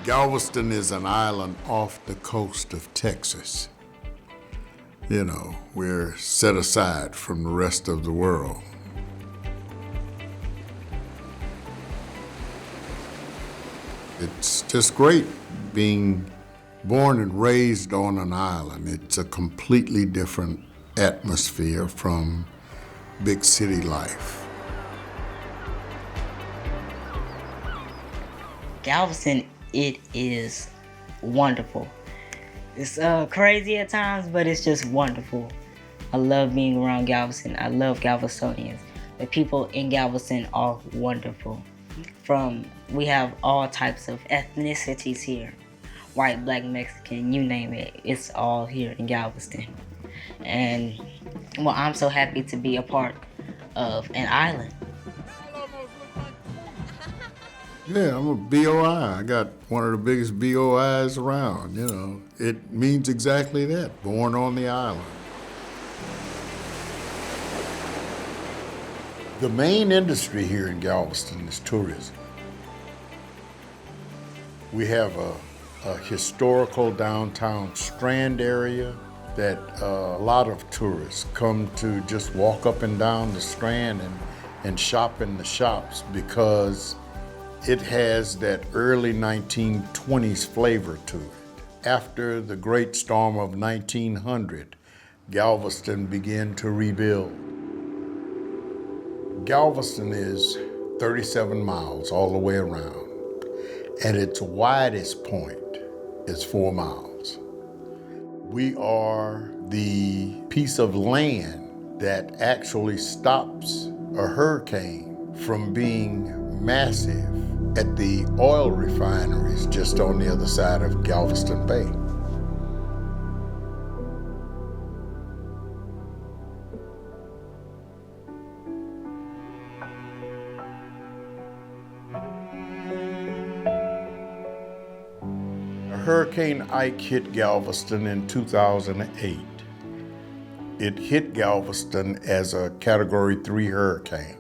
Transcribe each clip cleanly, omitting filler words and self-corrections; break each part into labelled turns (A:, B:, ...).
A: Galveston is an island off the coast of Texas. You know, we're set aside from the rest of the world. It's just great being born and raised on an island. It's a completely different atmosphere from big city life.
B: Galveston, it is wonderful. It's crazy at times, but it's just wonderful. I love being around Galveston. I love Galvestonians. The people in Galveston are wonderful. We have all types of ethnicities here. White, black, Mexican, you name it. It's all here in Galveston. And well, I'm so happy to be a part of an island.
A: Yeah, I'm a BOI. I got one of the biggest BOIs around, you know. It means exactly that, born on the island. The main industry here in Galveston is tourism. We have a historical downtown Strand area that a lot of tourists come to just walk up and down the Strand and shop in the shops because it has that early 1920s flavor to it. After the great storm of 1900, Galveston began to rebuild. Galveston is 37 miles all the way around. At its widest point is 4 miles. We are the piece of land that actually stops a hurricane from being massive at the oil refineries just on the other side of Galveston Bay. Hurricane Ike hit Galveston in 2008. It hit Galveston as a Category 3 hurricane.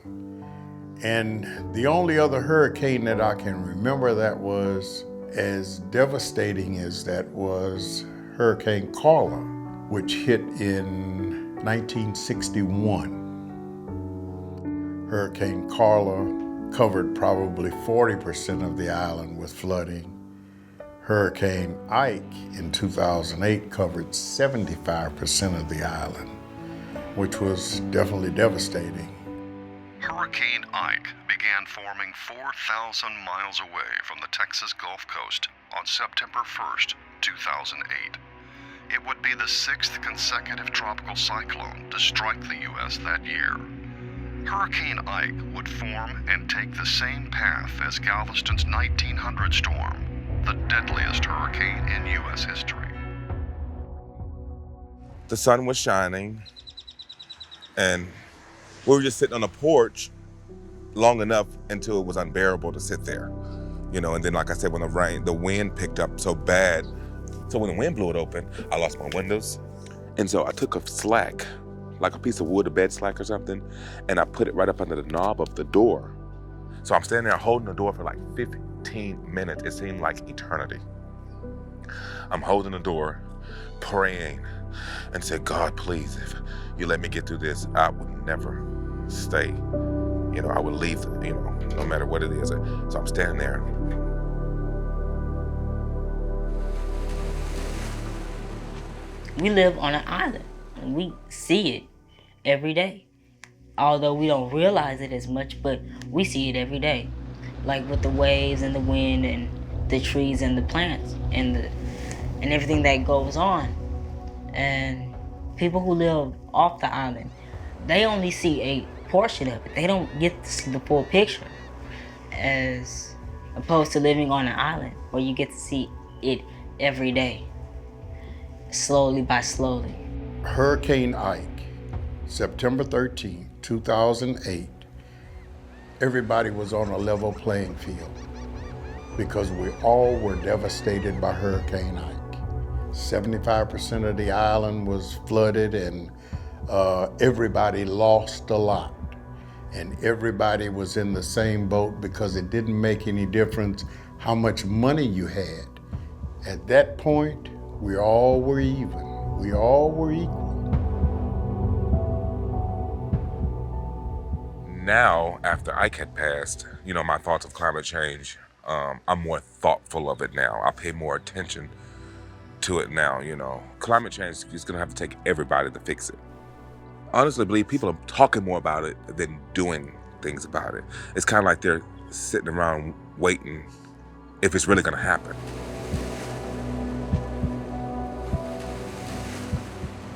A: And the only other hurricane that I can remember that was as devastating as that was Hurricane Carla, which hit in 1961. Hurricane Carla covered probably 40% of the island with flooding. Hurricane Ike in 2008 covered 75% of the island, which was definitely devastating.
C: Hurricane Ike began forming 4,000 miles away from the Texas Gulf Coast on September 1st, 2008. It would be the 6th consecutive tropical cyclone to strike the U.S. that year. Hurricane Ike would form and take the same path as Galveston's 1900 storm, the deadliest hurricane in U.S. history.
D: The sun was shining, and we were just sitting on a porch long enough until it was unbearable to sit there, you know. And then, like I said, when the wind picked up so bad, so when the wind blew it open, I lost my windows. And so I took a slack, like a piece of wood, a bed slack or something, and I put it right up under the knob of the door. So I'm standing there holding the door for like 15 minutes. It seemed like eternity. I'm holding the door, praying, and said, God, please, if you let me get through this, I would never stay. You know, I would leave, you know, no matter what it is. So I'm standing there.
B: We live on an island, and we see it every day. Although we don't realize it as much, but we see it every day. Like with the waves and the wind and the trees and the plants and everything that goes on. And people who live off the island, they only see a portion of it. They don't get to see the full picture, as opposed to living on an island where you get to see it every day, slowly by slowly.
A: Hurricane Ike, September 13, 2008, everybody was on a level playing field because we all were devastated by Hurricane Ike. 75% of the island was flooded and everybody lost a lot. and everybody was in the same boat because it didn't make any difference how much money you had. At that point, we all were even. We all were equal.
D: Now, after IKE had passed, my thoughts of climate change, I'm more thoughtful of it now. I pay more attention to it now, Climate change is gonna have to take everybody to fix it. I honestly believe people are talking more about it than doing things about it. It's kind of like they're sitting around waiting if it's really gonna happen.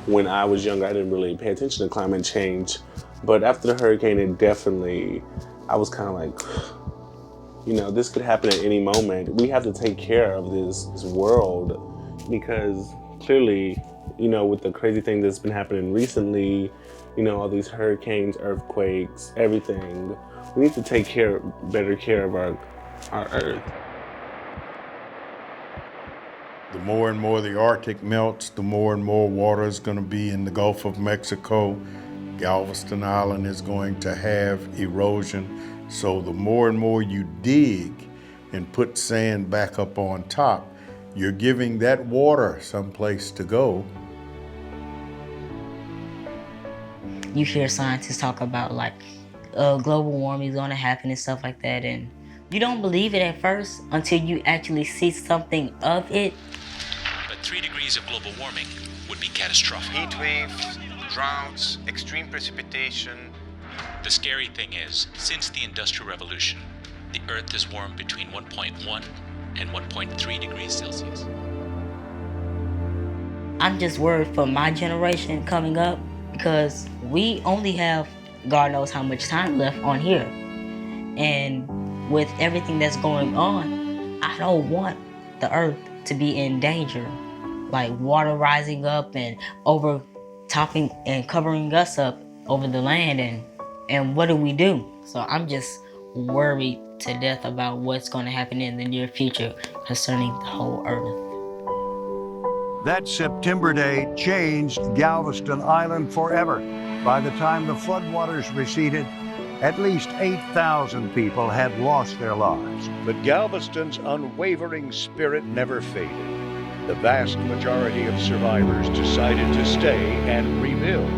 E: When I was younger, I didn't really pay attention to climate change. But after the hurricane, I was kind of like, this could happen at any moment. We have to take care of this world because clearly, with the crazy thing that's been happening recently, all these hurricanes, earthquakes, everything, we need to take better care of our earth.
A: The more and more the Arctic melts, the more and more water is going to be in the Gulf of Mexico. Galveston Island is going to have erosion. So the more and more you dig and put sand back up on top, you're giving that water someplace to go.
B: You hear scientists talk about global warming is going to happen and stuff like that, and you don't believe it at first until you actually see something of it.
F: But 3 degrees of global warming would be catastrophic.
G: Heat waves, droughts, extreme precipitation.
F: The scary thing is, since the Industrial Revolution, the Earth has warmed between 1.1 and 1.3 degrees Celsius.
B: I'm just worried for my generation coming up because we only have God knows how much time left on here. And with everything that's going on, I don't want the Earth to be in danger. Like water rising up and overtopping and covering us up over the land, and what do we do? So I'm just worried to death about what's going to happen in the near future concerning the whole Earth.
H: That September day changed Galveston Island forever. By the time the floodwaters receded, at least 8,000 people had lost their lives.
I: But Galveston's unwavering spirit never faded. The vast majority of survivors decided to stay and rebuild.